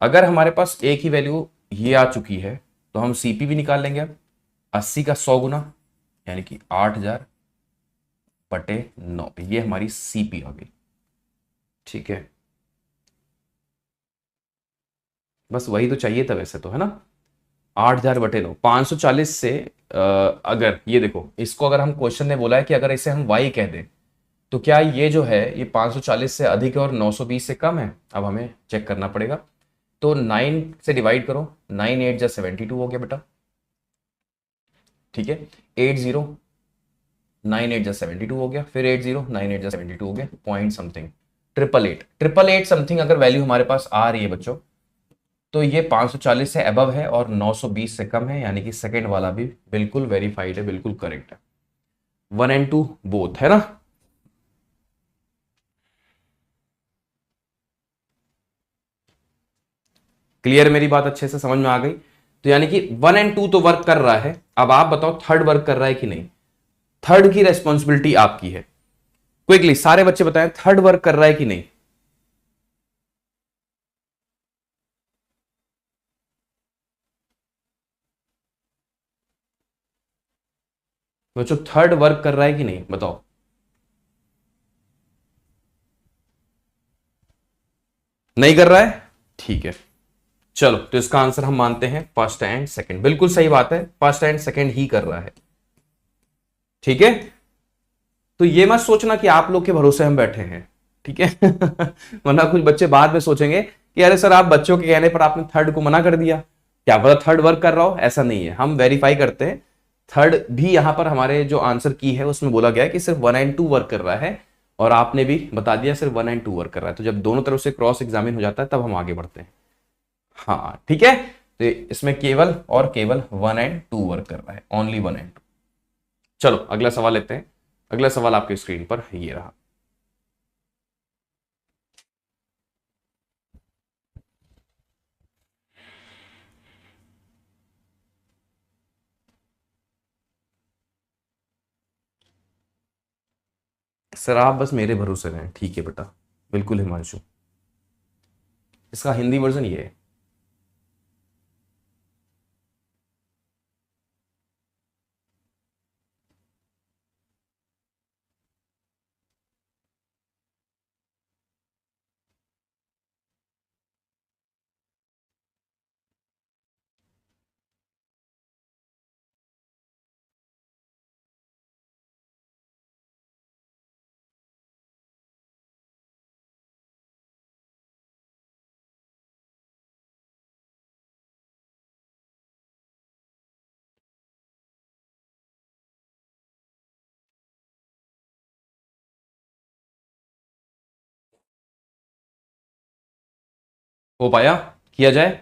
अगर हमारे पास ए की वैल्यू ये आ चुकी है तो हम सीपी भी निकाल लेंगे अब, 80 का 100 गुना, यानी कि 8000 बटे 9, ये हमारी सीपी आ गई, ठीक है। बस वही तो चाहिए था वैसे तो, है ना, 8000 बटे 9, 540 से अगर ये देखो, इसको अगर हम क्वेश्चन ने बोला है कि अगर इसे हम y कह दें तो क्या ये जो है ये 540 से अधिक है और 920 से कम है, अब हमें चेक करना पड़ेगा। तो 9 से डिवाइड करो, 9 8 जा 72 हो गया बेटा, ठीक है, 80 9 8 जा 72 हो गया, फिर 80 9 8 जा 72 हो गया, पॉइंट समथिंग, 888 समथिंग अगर वैल्यू हमारे पास आ रही है बच्चों, तो ये 540 से अबव है और 920 से कम है, यानी कि सेकंड वाला भी बिल्कुल वेरीफाइड है, बिल्कुल करेक्ट है, 1 and 2 बोथ, है ना। क्लियर, मेरी बात अच्छे से समझ में आ गई। तो यानी कि 1 and 2 तो वर्क कर रहा है, अब आप बताओ थर्ड वर्क कर रहा है कि नहीं, थर्ड की रेस्पॉन्सिबिलिटी आपकी है, क्विकली सारे बच्चे बताएं थर्ड वर्क कर रहा है कि नहीं। बच्चों थर्ड वर्क कर रहा है कि नहीं बताओ, नहीं कर रहा है, ठीक है, चलो तो इसका आंसर हम मानते हैं फर्स्ट एंड सेकंड, बिल्कुल सही बात है, फर्स्ट एंड सेकंड ही कर रहा है, ठीक है। तो ये मत सोचना कि आप लोग के भरोसे हम बैठे हैं, ठीक है वरना कुछ बच्चे बाद में सोचेंगे कि अरे सर आप बच्चों के कहने पर आपने थर्ड को मना कर दिया, क्या पता थर्ड वर्क कर रहा हो, ऐसा नहीं है, हम वेरीफाई करते हैं, थर्ड भी यहां पर हमारे जो आंसर की है उसमें बोला गया है कि सिर्फ 1 and 2 वर्क कर रहा है और आपने भी बता दिया सिर्फ 1 एंड 2 वर्क कर रहा है, तो जब दोनों तरफ से क्रॉस एग्जामिन हो जाता है तब हम आगे बढ़ते हैं। हाँ ठीक है, तो इसमें केवल और केवल 1 एंड 2 वर्क कर रहा है, ओनली 1 एंड 2। चलो अगला सवाल लेते हैं। अगला सवाल आपके स्क्रीन पर ये रहा। सर आप बस मेरे भरोसे रहें, ठीक है बेटा, बिल्कुल हिमांशु। इसका हिंदी वर्जन ये है। हो पाया? किया जाए?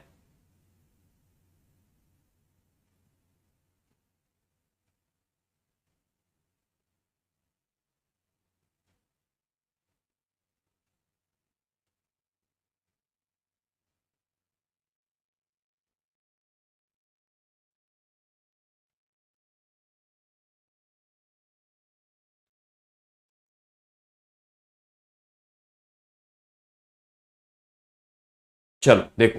चलो देखो,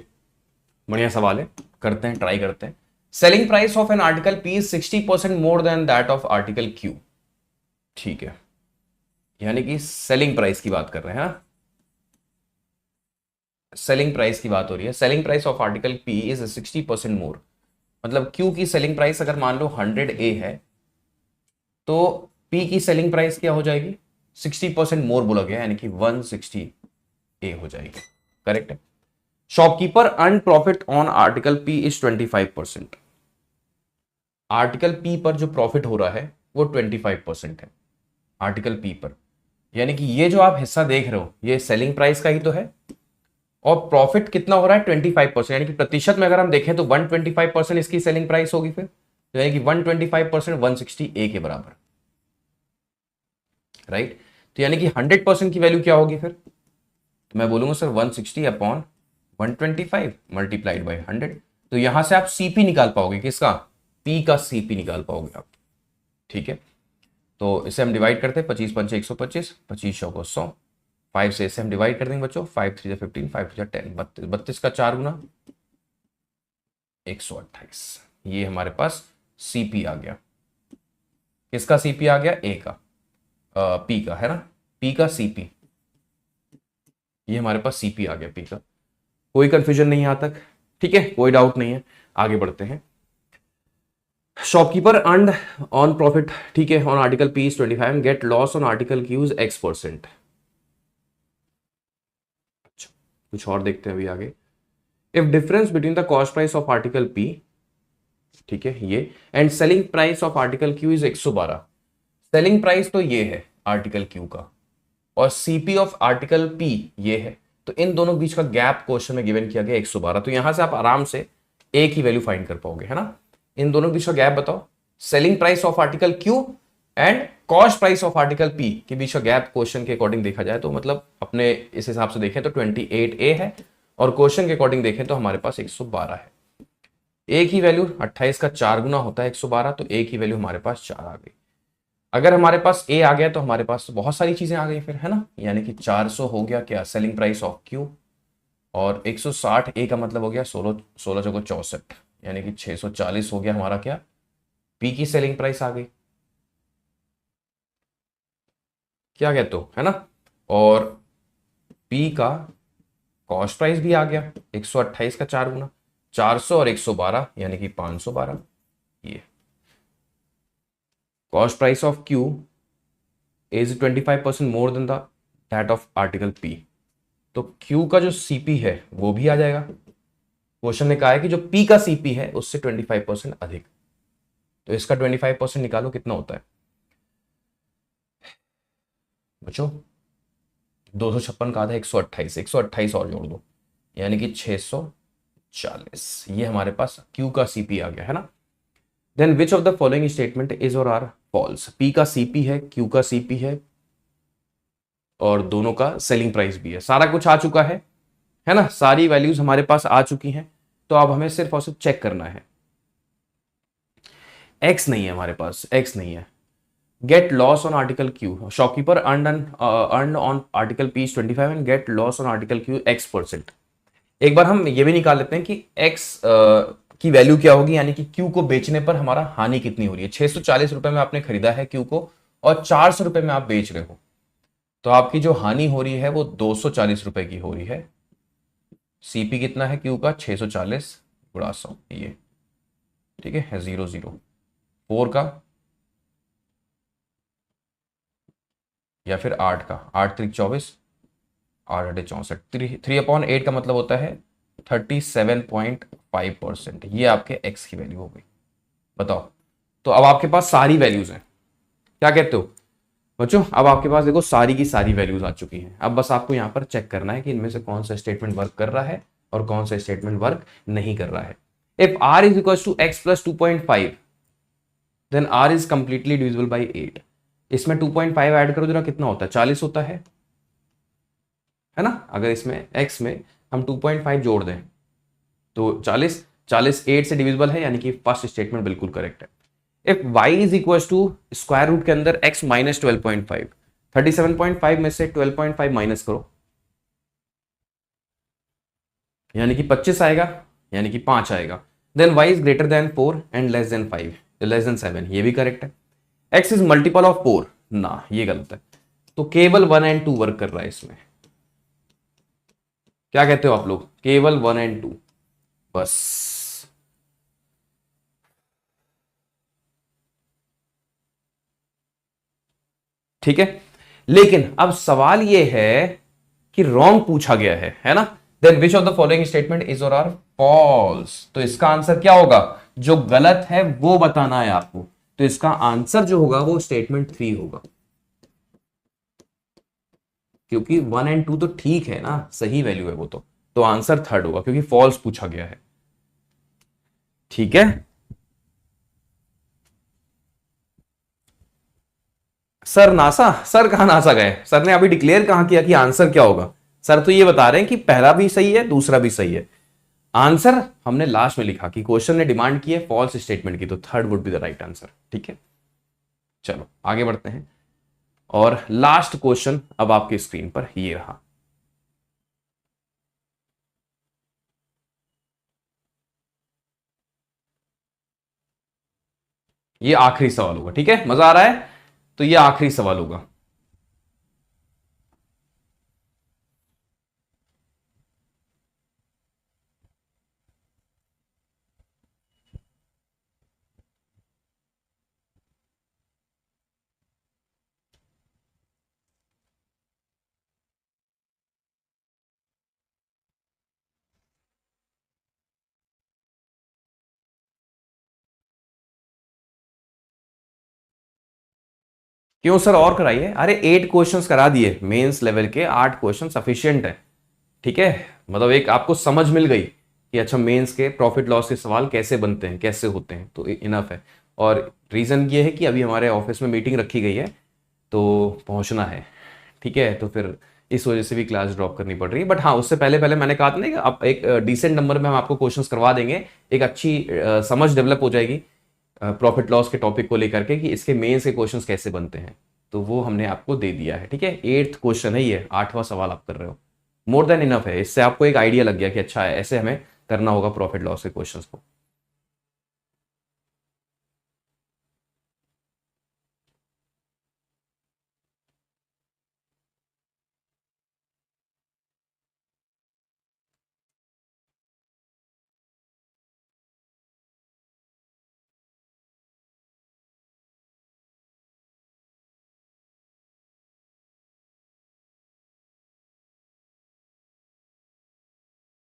बढ़िया सवाल है, करते हैं, ट्राई करते हैं। Selling price of an article P is 60% more than that of article Q. ठीक है, यानी कि सेलिंग प्राइस की बात कर रहे हैं, हाँ, सेलिंग प्राइस की बात हो रही है। Selling price of article P is 60% मोर, मतलब क्यू की सेलिंग प्राइस अगर मान लो 100 ए है, तो पी की सेलिंग प्राइस क्या हो जाएगी? 60% मोर बोला गया, यानी कि 160 ए हो जाएगी। करेक्ट है। Shopkeeper earn profit on article P is 25%। Article P पर जो प्रॉफिट हो रहा है वो 25% है आर्टिकल पी पर, यानी कि ये जो आप हिस्सा देख रहे हो ये सेलिंग प्राइस का ही तो है, और प्रॉफिट कितना हो रहा है? 25%, यानी कि प्रतिशत में अगर हम देखें तो 125% इसकी सेलिंग प्राइस होगी फिर, तो यानी कि 125% 160 ए के बराबर, राइट। तो यानी कि 100% की वैल्यू क्या होगी फिर? तो मैं बोलूंगा सर 160 अपॉन 125 मल्टीप्लाइड बाई 100। तो यहां से आप सीपी निकाल पाओगे, किसका? पी का सीपी निकाल पाओगे आप। ठीक है, तो इसे हम डिवाइड करते हैं, 25 पंचे 125, 25 को 100, 5 से इसे हम डिवाइड कर देंगे बच्चों, 5 3 15, 5 3 10, 32, 32 का 4 गुना 128। ये हमारे पास सीपी आ गया। किसका सीपी आ गया? ए का, पी का, है ना, पी का सीपी। ये हमारे पास सीपी आ गया पी का। कोई कंफ्यूजन नहीं यहां तक? ठीक है, कोई डाउट नहीं है, आगे बढ़ते हैं। शॉपकीपर अर्न ऑन प्रॉफिट, ठीक है, on article P is 25, get loss on article Q is X%। अच्छा, कुछ और देखते हैं अभी आगे। If difference between the cost price of article P, ठीक है ये, and selling price of article Q is 112। Selling price तो ये है आर्टिकल क्यू का, और सीपी ऑफ आर्टिकल पी ये है, तो इन दोनों बीच का गैप क्वेश्चन में गिवन किया गया 112। तो यहां से आप आराम से ए की वैल्यू फाइंड कर पाओगे, है ना। इन दोनों बीच का गैप बताओ, selling price of article Q and cost price of article P के बीच का गैप क्वेश्चन के अकॉर्डिंग देखा जाए तो, मतलब अपने इस हिसाब से देखें तो 28 ए है, और क्वेश्चन के अकॉर्डिंग देखें तो हमारे पास 112 है। ए की वैल्यू 28 का 4 गुना होता है 112, तो ए की वैल्यू हमारे पास 4 आ गई। अगर हमारे पास ए आ गया तो हमारे पास तो बहुत सारी चीजें आ गई फिर, है ना, यानी कि 400 हो गया क्या सेलिंग प्राइस ऑफ क्यू, और 160 ए का मतलब हो गया 16 16 चौको 64, यानी कि 640 हो गया हमारा क्या, पी की सेलिंग प्राइस आ गई। क्या कहते हो, है ना। और पी का कॉस्ट प्राइस भी आ गया 128 का 4 गुना, 400 और 112 यानी कि 512। ये cost price of Q is 25% more than the that of article P, तो क्यू का जो सीपी है वो भी आ जाएगा। क्वेश्चन ने कहा है कि जो पी का सीपी है उससे 25% अधिक, तो इसका 25% निकालो कितना होता है बच्चों? 256 का आधा 128, 128 और जोड़ दो, यानी कि 640। ये हमारे पास Q का CP आ गया है ना। Then which of the following statement is और आर फॉल्स। P का CP है, Q का CP है, और दोनों का सेलिंग प्राइस भी है। सारा कुछ आ चुका है ना, सारी वैल्यूज हमारे पास आ चुकी हैं। तो अब हमें सिर्फ और सिर्फ चेक करना है। एक्स नहीं है हमारे पास, एक्स नहीं है। Get loss on article Q, shopkeeper earn on article P 25 and get loss on article Q X%। एक बार हम ये भी निकाल लेते हैं कि एक्स की वैल्यू क्या होगी, यानी कि क्यू को बेचने पर हमारा हानि कितनी हो रही है। 640 रुपए में आपने खरीदा है क्यू को, और 400 रुपए में आप बेच रहे हो, तो आपकी जो हानि हो रही है वो 240 रुपए की हो रही है। सीपी कितना है क्यू का, 640 गुणा 100, ये ठीक है 004 का, या फिर 8 का, 8 त्रिक 24, 8 64, 3/8 का मतलब होता है 37.5%। ये आपके एक्स की वैल्यू हो गई। बताओ, तो अब आपके पास सारी वैल्यूज हैं, क्या कहते हो बच्चों। अब आपके पास देखो सारी की सारी वैल्यूज आ चुकी हैं। अब बस आपको यहां पर चेक करना है कि इनमें से कौन सा स्टेटमेंट वर्क कर रहा है और कौन सा स्टेटमेंट वर्क नहीं कर रहा है। If r is equal to x plus 2.5, then r is completely divisible by 8। इसमें 2.5 ऐड करो जरा, कितना होता है, 40 होता है ना। अगर इसमें x में हम 2.5 जोड़ दें तो 40, 40 8 से डिविजिबल है, यानी कि फर्स्ट स्टेटमेंट बिल्कुल करेक्ट है। If y is equal to square root के अंदर x माइनस 12.5, 37.5 में से 12.5 माइनस करो, यानी कि 25 आएगा, यानी कि 5 आएगा। Then y is greater than 4 and less than 5, less than 7, ये भी करेक्ट है। x इज मल्टीपल ऑफ 4 ना, ये गलत है। तो केवल 1 एंड 2 वर्क कर रहा है इसमें। क्या कहते हो आप लोग, केवल 1 एंड 2 बस। ठीक है, लेकिन अब सवाल यह है कि रॉन्ग पूछा गया है ना। Then which of the following statement is और आर फॉल्स। तो इसका आंसर क्या होगा, जो गलत है वो बताना है आपको। तो इसका आंसर जो होगा वो स्टेटमेंट 3 होगा, क्योंकि 1 एंड 2 तो ठीक है ना, सही वैल्यू है वो तो आंसर थर्ड होगा, क्योंकि फॉल्स पूछा गया है। ठीक है सर, नासा सर कहाँ नासा गए, सर ने अभी डिक्लेयर कहाँ किया कि आंसर क्या होगा। सर तो ये बता रहे हैं कि पहला भी सही है दूसरा भी सही है। आंसर हमने लास्ट में लिखा कि क्वेश्चन ने डिमांड की है फॉल्स स्टेटमेंट की, तो third would be the right answer. ठीक है, चलो आगे बढ़ते हैं। और लास्ट क्वेश्चन अब आपकी स्क्रीन पर ये रहा। ये आखिरी सवाल होगा, ठीक है, मजा आ रहा है। तो ये आखिरी सवाल होगा। क्यों सर, और कराइए। अरे 8 क्वेश्चंस करा दिए मेंस लेवल के, 8 क्वेश्चन सफिशियंट है। ठीक है, मतलब एक आपको समझ मिल गई कि अच्छा मेंस के प्रॉफिट लॉस के सवाल कैसे बनते हैं, कैसे होते हैं, तो इनफ है। और रीज़न ये है कि अभी हमारे ऑफिस में मीटिंग रखी गई है, तो पहुंचना है। ठीक है, तो फिर इस वजह से भी क्लास ड्रॉप करनी पड़ रही है। बट हाँ, उससे पहले पहले मैंने कहा था ना कि आप एक डिसेंट नंबर में हम आपको क्वेश्चंस करवा देंगे। एक अच्छी समझ डेवलप हो जाएगी प्रॉफिट लॉस के टॉपिक को लेकर के, कि इसके मेंस के क्वेश्चंस कैसे बनते हैं। तो वो हमने आपको दे दिया है। ठीक है, 8th क्वेश्चन है ये, 8वां सवाल आप कर रहे हो। मोर देन इनफ है, इससे आपको एक आइडिया लग गया कि अच्छा है, ऐसे हमें करना होगा प्रॉफिट लॉस के क्वेश्चंस को।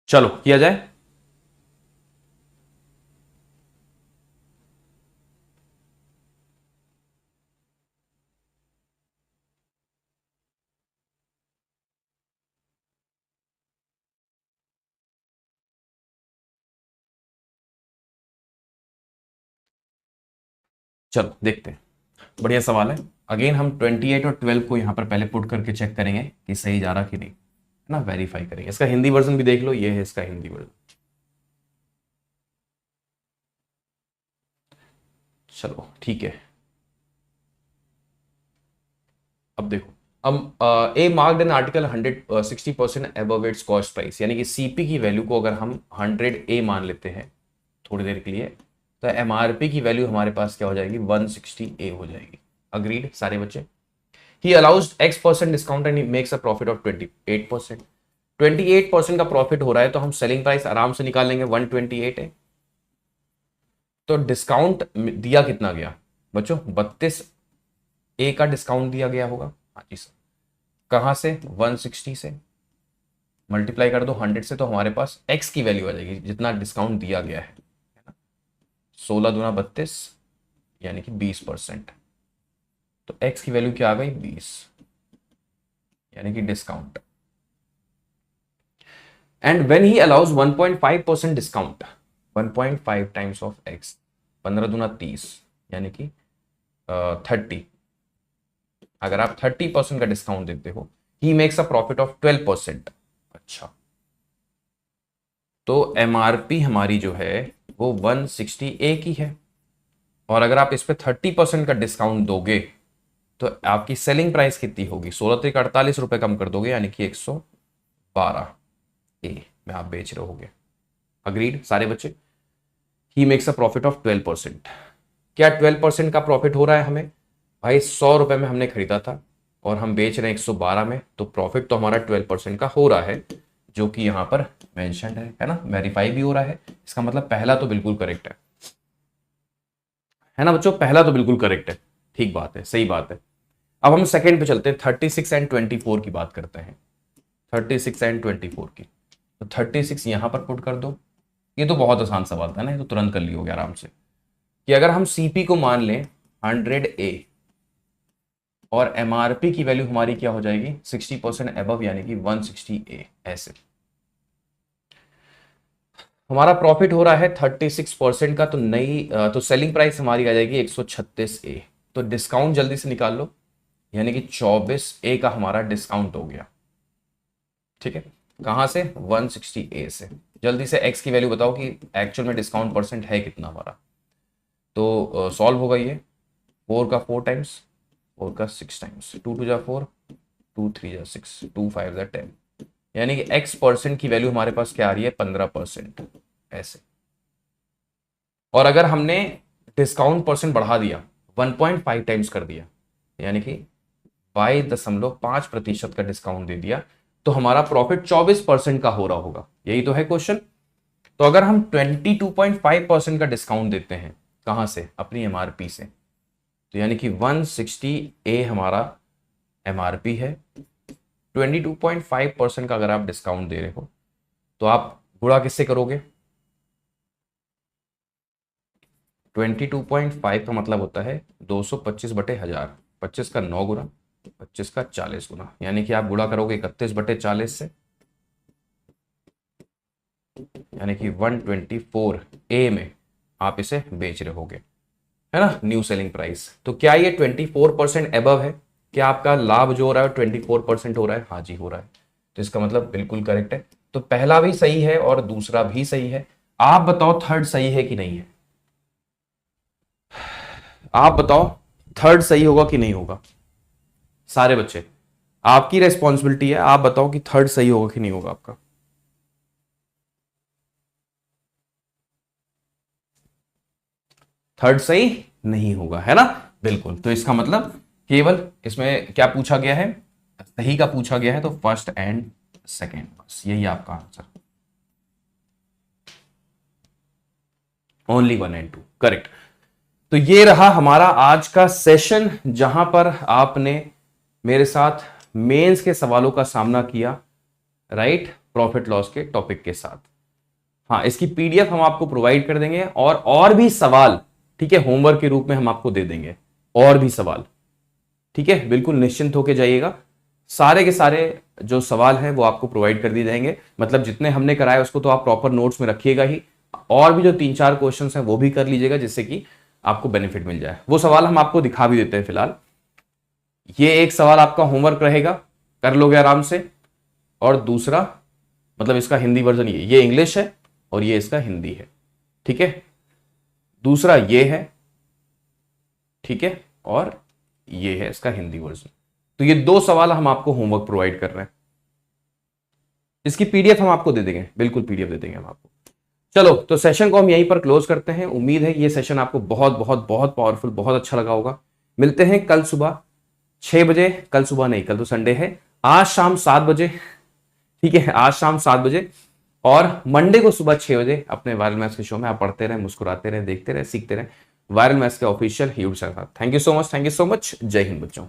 चलो किया जाए। चलो देखते हैं, बढ़िया सवाल है। अगेन हम 28 और 12 को यहाँ पर पहले पुट करके चेक करेंगे कि सही जा रहा कि नहीं, है ना, वेरीफाई करेंगे। इसका हिंदी वर्जन भी देख लो, ये है इसका हिंदी वर्जन। चलो ठीक है, अब देखो, अब a marked an article 160% above its cost price, यानी कि सीपी की वैल्यू को अगर हम 100 ए मान लेते हैं थोड़ी देर के लिए, तो एमआरपी की वैल्यू हमारे पास क्या हो जाएगी, 160 ए हो जाएगी। अग्रीड सारे बच्चे। ही allows X% discount and makes a profit of 28%। 28% का प्रॉफिट हो रहा है, तो हम सेलिंग प्राइस आराम से निकाल लेंगे, 128 है। तो डिस्काउंट दिया कितना गया बच्चों, 32 ए का डिस्काउंट दिया गया होगा। हाँ जी सर। कहां से, 160 से मल्टीप्लाई कर दो 100 से, तो हमारे पास एक्स की वैल्यू आ जाएगी जितना डिस्काउंट दिया गया है। 16 दूना 32 यानी कि 20%। तो एक्स की वैल्यू क्या आ गई, 20, यानी कि discount. And when he allows 1.5% discount, 1.5 times of x, 15 दूना 30 यानी कि 30। अगर आप 30% का डिस्काउंट देते हो, he makes a profit of 12%। अच्छा, तो एमआरपी हमारी जो है वो 160 ए की है, और अगर आप इस पे 30% का डिस्काउंट दोगे तो आपकी सेलिंग प्राइस कितनी होगी, 16 तक 48 रुपए कम कर दोगे, यानी कि 112 ए में आप बेच रहे होगे। अग्रीड सारे बच्चे। He makes a profit of 12%। क्या 12% का प्रॉफिट हो रहा है हमें, भाई 100 रुपए में हमने खरीदा था और हम बेच रहे हैं 112 में, तो प्रॉफिट तो हमारा 12% का हो रहा है, जो कि यहां पर मेंशन है ना, वेरीफाई भी हो रहा है। इसका मतलब पहला तो बिल्कुल करेक्ट है ना बच्चों, पहला तो बिल्कुल करेक्ट है, ठीक बात है, सही बात है। अब हम सेकंड पे चलते हैं, 36 एंड 24 की बात करते हैं। 36 एंड 24 की, तो 36 यहां पर पुट कर दो। ये तो बहुत आसान सवाल था ना, ये तो तुरंत कर लियोगे आराम से, कि अगर हम सीपी को मान लें 100 ए और एमआरपी की वैल्यू हमारी क्या हो जाएगी, 60% अबव यानी कि 160 ए, ऐसे हमारा प्रॉफिट हो रहा है 36% का, तो तो सेलिंग प्राइस हमारी आ जाएगी 136 ए। तो डिस्काउंट जल्दी से निकाल लो, यानी कि 24 ए का हमारा डिस्काउंट हो गया। ठीक है, कहां से, 160 ए से। जल्दी से एक्स की वैल्यू बताओ कि एक्चुअल में डिस्काउंट परसेंट है कितना हमारा। तो सॉल्व होगा ये, 4 का 4 टाइम्स, 4 का 6 टाइम्स, 2 2 जा 4, 2 3 जा 6, 2 5 जा 10, यानी कि X% की वैल्यू हमारे पास क्या आ रही है, 15%, ऐसे। और अगर हमने डिस्काउंट परसेंट बढ़ा दिया, 1.5 टाइम्स कर दिया, यानी कि 22.5% का डिस्काउंट दे दिया, तो हमारा प्रॉफिट 24% का हो रहा होगा। यही तो है क्वेश्चन। तो अगर हम 22.5% का डिस्काउंट देते हैं, कहां से, अपनी एमआरपी से, तो यानी कि 160 ए हमारा एमआरपी है, 22.5% का अगर आप डिस्काउंट दे रहे हो, तो आप गुणा किससे करोगे, 22.5 का मतलब होता है 225/1000, 25 का 9 गुना, 25 का 40 गुना, यानी कि आप गुणा करोगे 31/40 से, यानी कि 124 ए में आप इसे बेच रहे होगे, है ना, न्यू सेलिंग प्राइस। तो क्या ये 24% अबव है, क्या आपका लाभ जो हो रहा है 24% हो रहा है, हाँ जी हो रहा है। तो इसका मतलब बिल्कुल करेक्ट है। तो पहला भी सही है और दूसरा भी सही है। आप बताओ थर्ड सही है कि नहीं है, आप बताओ थर्ड सही होगा कि नहीं होगा। सारे बच्चे, आपकी रेस्पॉन्सिबिलिटी है, आप बताओ कि थर्ड सही होगा कि नहीं होगा आपका। थर्ड सही नहीं होगा, है ना, बिल्कुल। तो इसका मतलब केवल इसमें क्या पूछा गया है, सही का पूछा गया है, तो फर्स्ट एंड सेकेंड, बस यही आपका आंसर, ओनली 1 एंड 2 करेक्ट। तो ये रहा हमारा आज का सेशन, जहां पर आपने मेरे साथ मेंस के सवालों का सामना किया, राइट, प्रॉफिट लॉस के टॉपिक के साथ। हाँ, इसकी पीडीएफ हम आपको प्रोवाइड कर देंगे, और भी सवाल, ठीक है, होमवर्क के रूप में हम आपको दे देंगे, और भी सवाल, ठीक है, बिल्कुल निश्चिंत होके जाइएगा। सारे के सारे जो सवाल हैं वो आपको प्रोवाइड कर दिए जाएंगे, मतलब जितने हमने कराए उसको तो आप प्रॉपर नोट्स में रखिएगा ही, और भी जो 3-4 क्वेश्चंस हैं वो भी कर लीजिएगा, जिससे कि आपको बेनिफिट मिल जाए। वो सवाल हम आपको दिखा भी देते हैं फिलहाल। ये एक सवाल आपका होमवर्क रहेगा, कर लोगे आराम से। और दूसरा मतलब इसका हिंदी वर्जन ये इंग्लिश है और ये इसका हिंदी है, ठीक है। दूसरा ये है, ठीक है, और ये है इसका हिंदी वर्जन। तो ये 2 सवाल हम आपको होमवर्क प्रोवाइड कर रहे हैं। इसकी पीडीएफ हम आपको दे देंगे, बिल्कुल पीडीएफ दे देंगे हम आपको। चलो तो सेशन को हम यहीं पर क्लोज करते हैं। उम्मीद है ये सेशन आपको बहुत बहुत बहुत पावरफुल, बहुत अच्छा लगा होगा। मिलते हैं कल सुबह 6 बजे, कल सुबह नहीं, कल तो संडे है, आज शाम 7 बजे, ठीक है, आज शाम 7 बजे, और मंडे को सुबह 6 बजे अपने वायरल मैथ्स के शो में। आप पढ़ते रहे, मुस्कुराते रहे, देखते रहे, सीखते रहे। वायरल मैथ्स के official YouTube channel. Thank you so much, thank you so much. जय हिंद बच्चों।